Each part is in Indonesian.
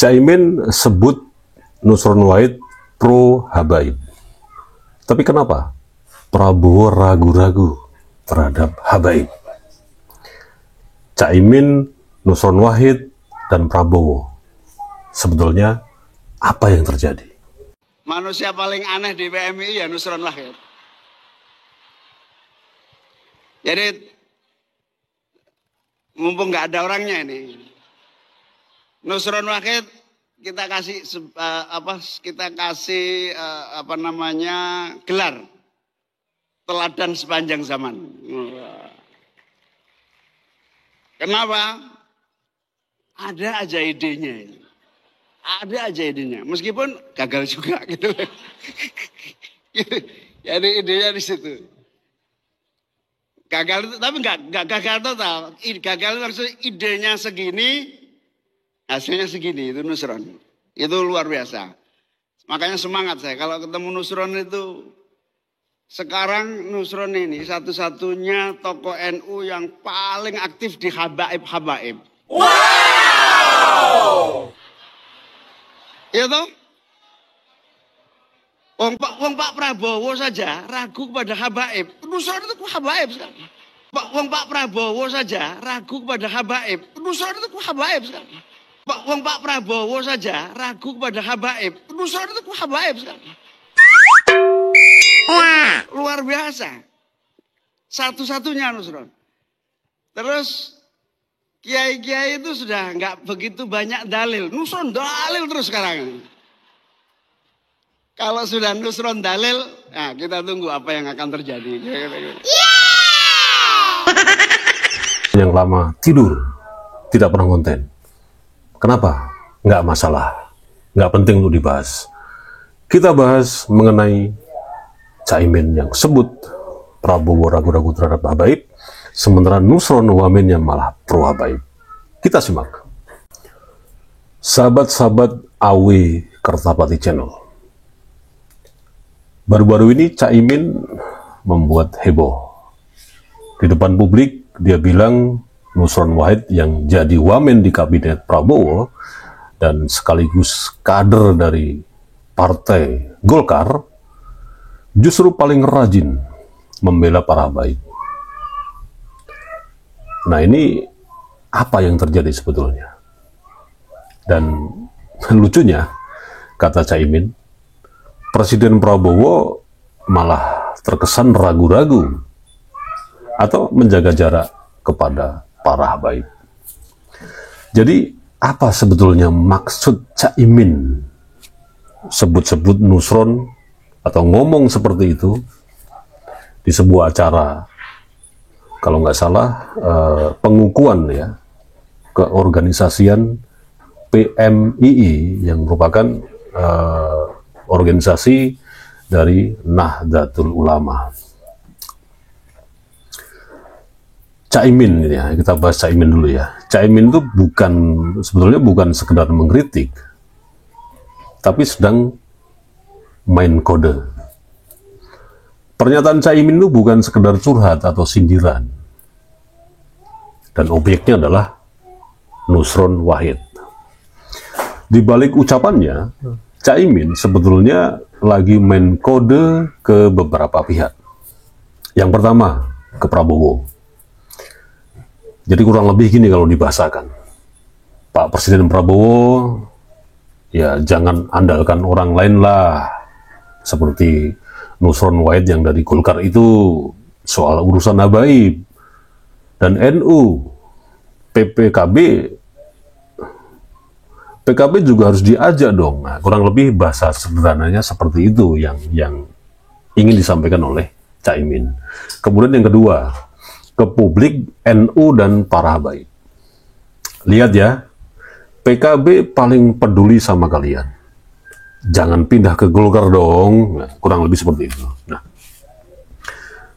Caimin sebut Nusron Wahid pro Habaib. Tapi kenapa Prabowo ragu-ragu terhadap Habaib? Caimin, Nusron Wahid, dan Prabowo, sebetulnya apa yang terjadi? Manusia paling aneh di PMI ya Nusron Wahid. Jadi mumpung nggak ada orangnya ini, Nusron Wahid kita kasih gelar teladan sepanjang zaman. Kenapa? Ada aja idenya. Ada aja idenya, meskipun gagal juga gitu. Jadi idenya di situ. Gagal itu, tapi nggak gagal total. Gagal maksudnya idenya segini, hasilnya segini. Itu Nusron. Itu luar biasa. Makanya semangat saya kalau ketemu Nusron itu. Sekarang Nusron ini satu-satunya tokoh NU yang paling aktif di habaib. Wow! Iya toh? Wong Pak Prabowo saja ragu kepada habaib. Nusron itu habaib sekarang. Pak Prabowo saja ragu kepada habaib. Nusron itu habaib sekarang. Pak Prabowo saja ragu kepada habaib. Nusron itu habaib sekarang. Luar biasa. Satu-satunya Nusron. Terus kiai-kiai itu sudah nggak begitu banyak dalil. Nusron dalil terus sekarang. Kalau sudah Nusron dalil, nah kita tunggu apa yang akan terjadi. Yang lama tidur, tidak pernah konten. Kenapa? Nggak masalah. Nggak penting untuk dibahas. Kita bahas mengenai Caimin yang sebut Prabowo ragu-ragu terhadap Habaib, sementara Nusron Wamen yang malah pro Habaib. Kita simak. Sahabat-sahabat AW Kertapati Channel. Baru-baru ini Caimin membuat heboh. Di depan publik dia bilang Nusron Wahid yang jadi wamen di kabinet Prabowo dan sekaligus kader dari partai Golkar justru paling rajin membela para habaib. Nah, ini apa yang terjadi sebetulnya? Dan lucunya, kata Caimin, Presiden Prabowo malah terkesan ragu-ragu atau menjaga jarak kepada para habaib. Jadi, apa sebetulnya maksud Caimin sebut-sebut Nusron atau ngomong seperti itu di sebuah acara, kalau nggak salah pengukuhan ya, keorganisasian PMII yang merupakan organisasi dari Nahdlatul Ulama. Caimin ya, kita bahas Caimin dulu ya. Caimin itu sebetulnya bukan sekedar mengkritik, tapi sedang main kode. Pernyataan Caimin itu bukan sekedar curhat atau sindiran. Dan objeknya adalah Nusron Wahid. Di balik ucapannya, Caimin sebetulnya lagi main kode ke beberapa pihak. Yang pertama, ke Prabowo. Jadi kurang lebih gini kalau dibahasakan. Pak Presiden Prabowo, ya jangan andalkan orang lain lah. Seperti Nusron Wahid yang dari Golkar itu soal urusan habaib. Dan NU, PKB juga harus diajak dong. Nah, kurang lebih bahasa sederhananya seperti itu yang ingin disampaikan oleh Caimin. Kemudian yang kedua, ke publik NU dan para habaib. Lihat ya, PKB paling peduli sama kalian. Jangan pindah ke Golkar dong. Nah, kurang lebih seperti itu. Nah,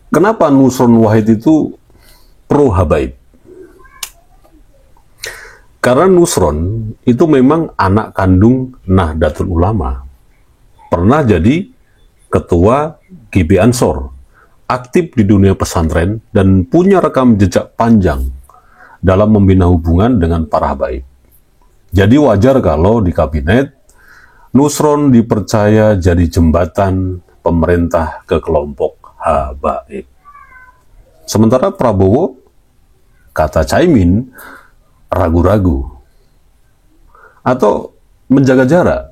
kenapa Nusron Wahid itu pro habaib? Karena Nusron itu memang anak kandung Nahdlatul Ulama. Pernah jadi ketua GB Ansor, aktif di dunia pesantren, dan punya rekam jejak panjang dalam membina hubungan dengan para habaib. Jadi wajar kalau di kabinet Nusron dipercaya jadi jembatan pemerintah ke kelompok habaib. Sementara Prabowo, kata Caimin, ragu-ragu atau menjaga jarak.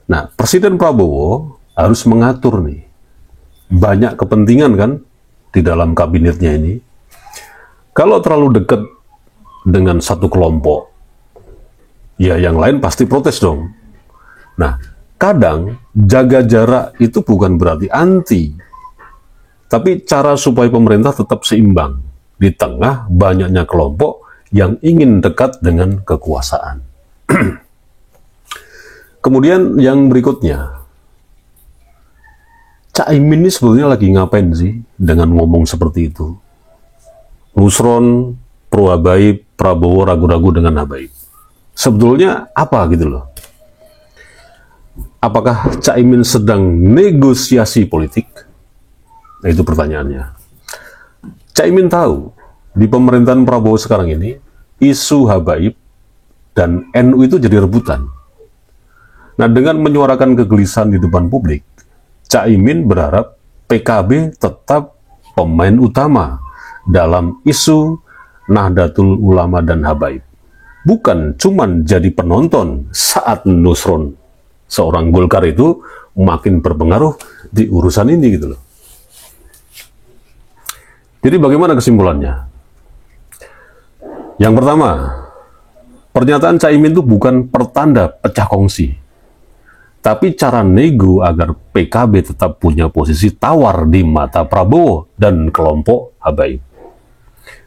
Nah, Presiden Prabowo harus mengatur nih. Banyak kepentingan kan di dalam kabinetnya ini. Kalau terlalu dekat dengan satu kelompok, ya yang lain pasti protes dong. Nah, kadang jaga jarak itu bukan berarti anti, tapi cara supaya pemerintah tetap seimbang di tengah banyaknya kelompok yang ingin dekat dengan kekuasaan. Kemudian yang berikutnya, Caimin ini sebetulnya lagi ngapain sih dengan ngomong seperti itu? Nusron pro habaib, Prabowo ragu-ragu dengan habaib. Sebetulnya apa gitu loh? Apakah Caimin sedang negosiasi politik? Nah, itu pertanyaannya. Caimin tahu di pemerintahan Prabowo sekarang ini isu habaib dan NU itu jadi rebutan. Nah, dengan menyuarakan kegelisahan di depan publik, Caimin berharap PKB tetap pemain utama dalam isu Nahdlatul Ulama dan habaib. Bukan cuman jadi penonton saat Nusron, seorang Golkar itu makin berpengaruh di urusan ini gitu loh. Jadi bagaimana kesimpulannya? Yang pertama, pernyataan Caimin itu bukan pertanda pecah kongsi, tapi cara nego agar PKB tetap punya posisi tawar di mata Prabowo dan kelompok habaib.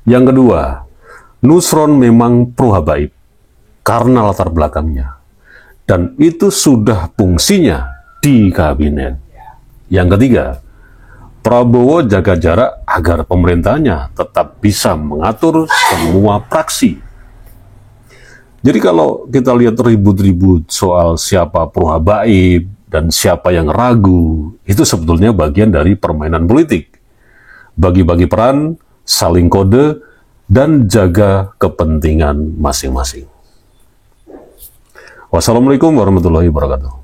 Yang kedua, Nusron memang pro habaib karena latar belakangnya, dan itu sudah fungsinya di kabinet. Yang ketiga, Prabowo jaga jarak agar pemerintahnya tetap bisa mengatur semua fraksi. Jadi kalau kita lihat ribut-ribut soal siapa pro habaib dan siapa yang ragu, itu sebetulnya bagian dari permainan politik. Bagi-bagi peran, saling kode, dan jaga kepentingan masing-masing. Wassalamualaikum warahmatullahi wabarakatuh.